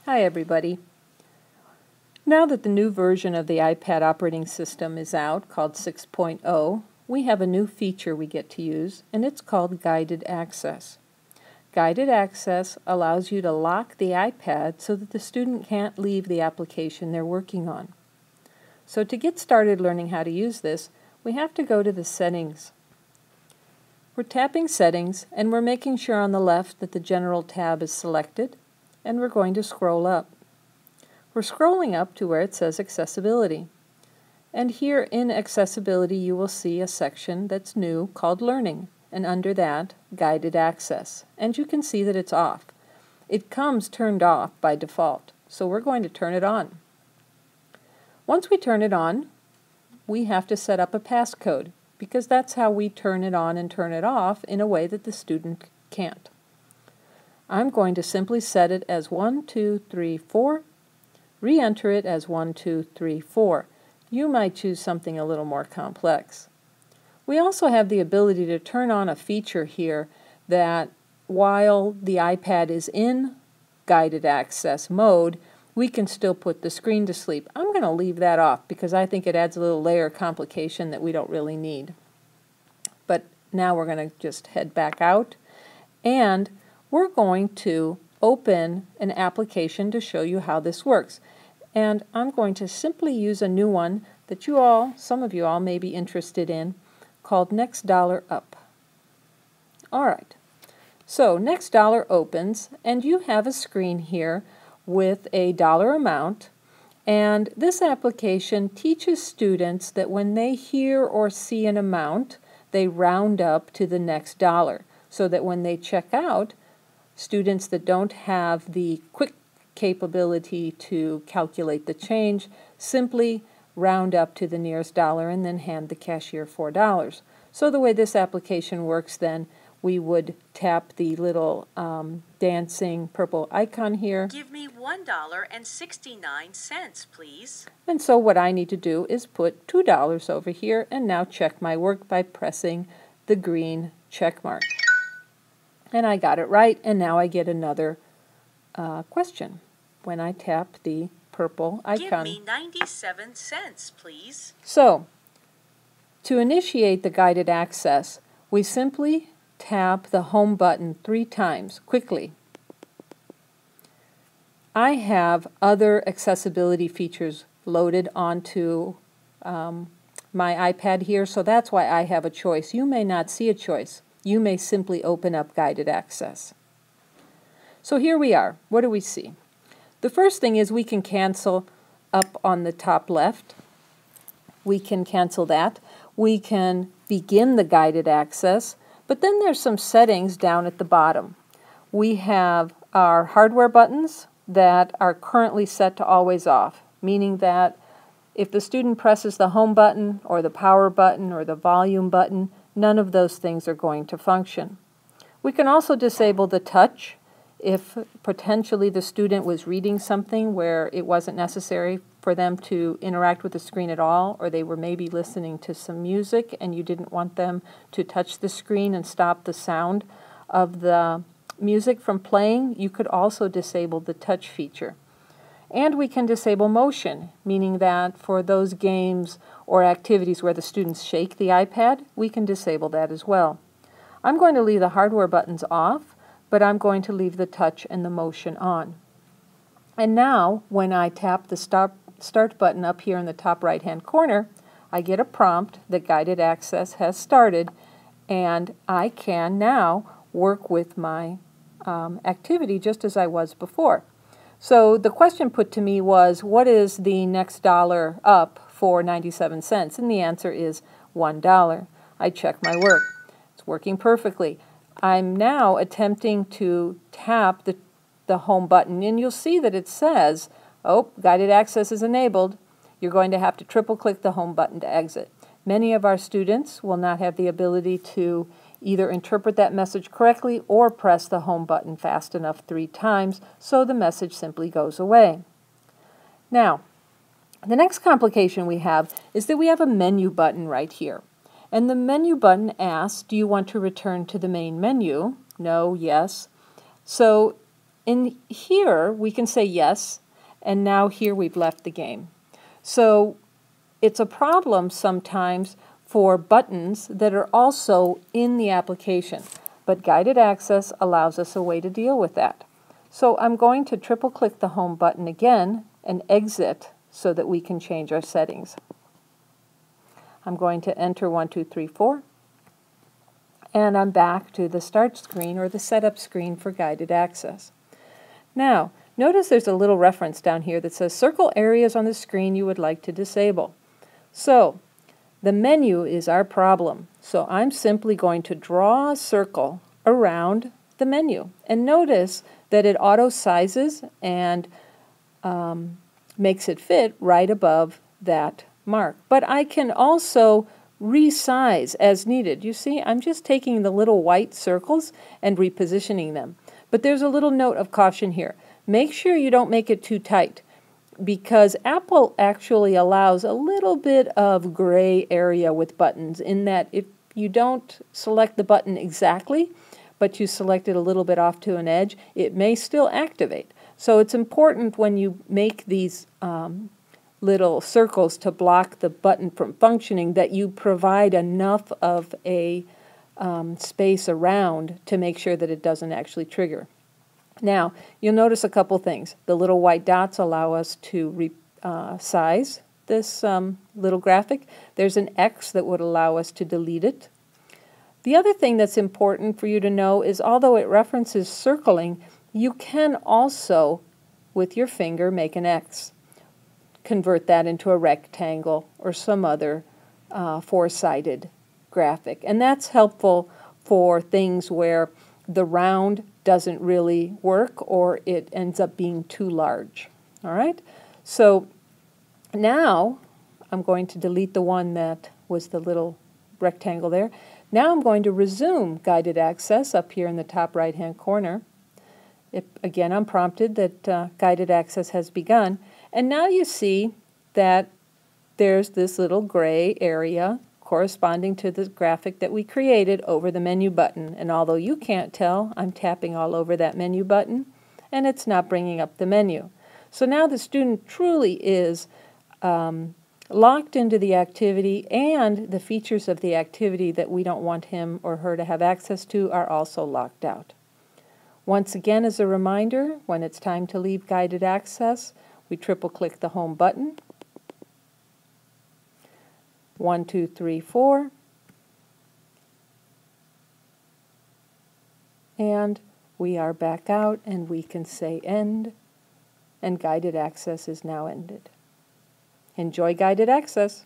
Hi everybody. Now that the new version of the iPad operating system is out, called 6.0, we have a new feature we get to use, and it's called Guided Access. Guided Access allows you to lock the iPad so that the student can't leave the application they're working on. So to get started learning how to use this, we have to go to the Settings. We're tapping Settings, and we're making sure on the left that the General tab is selected, and we're going to scroll up. We're scrolling up to where it says Accessibility. And here in Accessibility you will see a section that's new called Learning, and under that, Guided Access. And you can see that it's off. It comes turned off by default, so we're going to turn it on. Once we turn it on, we have to set up a passcode, because that's how we turn it on and turn it off in a way that the student can't. I'm going to simply set it as 1, 2, 3, 4. Re-enter it as 1, 2, 3, 4. You might choose something a little more complex. We also have the ability to turn on a feature here that while the iPad is in guided access mode, we can still put the screen to sleep. I'm going to leave that off because I think it adds a little layer of complication that we don't really need. But now we're going to just head back out, and we're going to open an application to show you how this works. And I'm going to simply use a new one that some of you all may be interested in, called Next Dollar Up. Alright, so Next Dollar opens, and you have a screen here with a dollar amount, and this application teaches students that when they hear or see an amount, they round up to the next dollar, so that when they check out, students that don't have the quick capability to calculate the change simply round up to the nearest dollar and then hand the cashier $4. So the way this application works then, we would tap the little dancing purple icon here. Give me $1.69, please. And so what I need to do is put $2 over here and now check my work by pressing the green check mark. And I got it right, and now I get another question when I tap the purple icon. Give me 97 cents, please. So, to initiate the guided access, we simply tap the home button 3 times quickly. I have other accessibility features loaded onto my iPad here, so that's why I have a choice. You may not see a choice. You may simply open up guided access. So here we are. What do we see? The first thing is we can cancel up on the top left. We can cancel that. We can begin the guided access, but then there's some settings down at the bottom. We have our hardware buttons that are currently set to always off, meaning that if the student presses the home button or the power button or the volume button, none of those things are going to function. We can also disable the touch if potentially the student was reading something where it wasn't necessary for them to interact with the screen at all, or they were maybe listening to some music and you didn't want them to touch the screen and stop the sound of the music from playing. You could also disable the touch feature. And we can disable motion, meaning that for those games or activities where the students shake the iPad, we can disable that as well. I'm going to leave the hardware buttons off, but I'm going to leave the touch and the motion on. And now, when I tap the start button up here in the top right-hand corner, I get a prompt that guided access has started, and I can now work with my activity just as I was before. So the question put to me was, what is the next dollar up for 97 cents? And the answer is $1. I check my work. It's working perfectly. I'm now attempting to tap the home button, and you'll see that it says, oh, guided access is enabled. You're going to have to triple click the home button to exit. Many of our students will not have the ability to either interpret that message correctly or press the home button fast enough 3 times, so the message simply goes away. Now, the next complication we have is that we have a menu button right here. And the menu button asks, do you want to return to the main menu? No, yes. So in here we can say yes, and now here we've left the game. So it's a problem sometimes for buttons that are also in the application, but guided access allows us a way to deal with that. So I'm going to triple click the home button again and exit so that we can change our settings. I'm going to enter 1, 2, 3, 4, and I'm back to the start screen or the setup screen for guided access. Now, notice there's a little reference down here that says circle areas on the screen you would like to disable. So, the menu is our problem. So I'm simply going to draw a circle around the menu. And notice that it auto sizes and makes it fit right above that mark. But I can also resize as needed. You see, I'm just taking the little white circles and repositioning them. But there's a little note of caution here. Make sure you don't make it too tight, because Apple actually allows a little bit of gray area with buttons in that if you don't select the button exactly, but you select it a little bit off to an edge, it may still activate. So it's important when you make these little circles to block the button from functioning that you provide enough of a space around to make sure that it doesn't actually trigger. Now, you'll notice a couple things. The little white dots allow us to size this little graphic. There's an X that would allow us to delete it. The other thing that's important for you to know is although it references circling, you can also, with your finger, make an X. Convert that into a rectangle or some other four-sided graphic. And that's helpful for things where the round doesn't really work or it ends up being too large. All right? So now I'm going to delete the one that was the little rectangle there. Now I'm going to resume guided access up here in the top right-hand corner. Again, I'm prompted that guided access has begun. And now you see that there's this little gray area corresponding to the graphic that we created over the menu button. And although you can't tell, I'm tapping all over that menu button, and it's not bringing up the menu. So now the student truly is locked into the activity, and the features of the activity that we don't want him or her to have access to are also locked out. Once again, as a reminder, when it's time to leave guided access, we triple click the home button. 1, 2, 3, 4. And we are back out, and we can say end, and guided access is now ended. Enjoy guided access.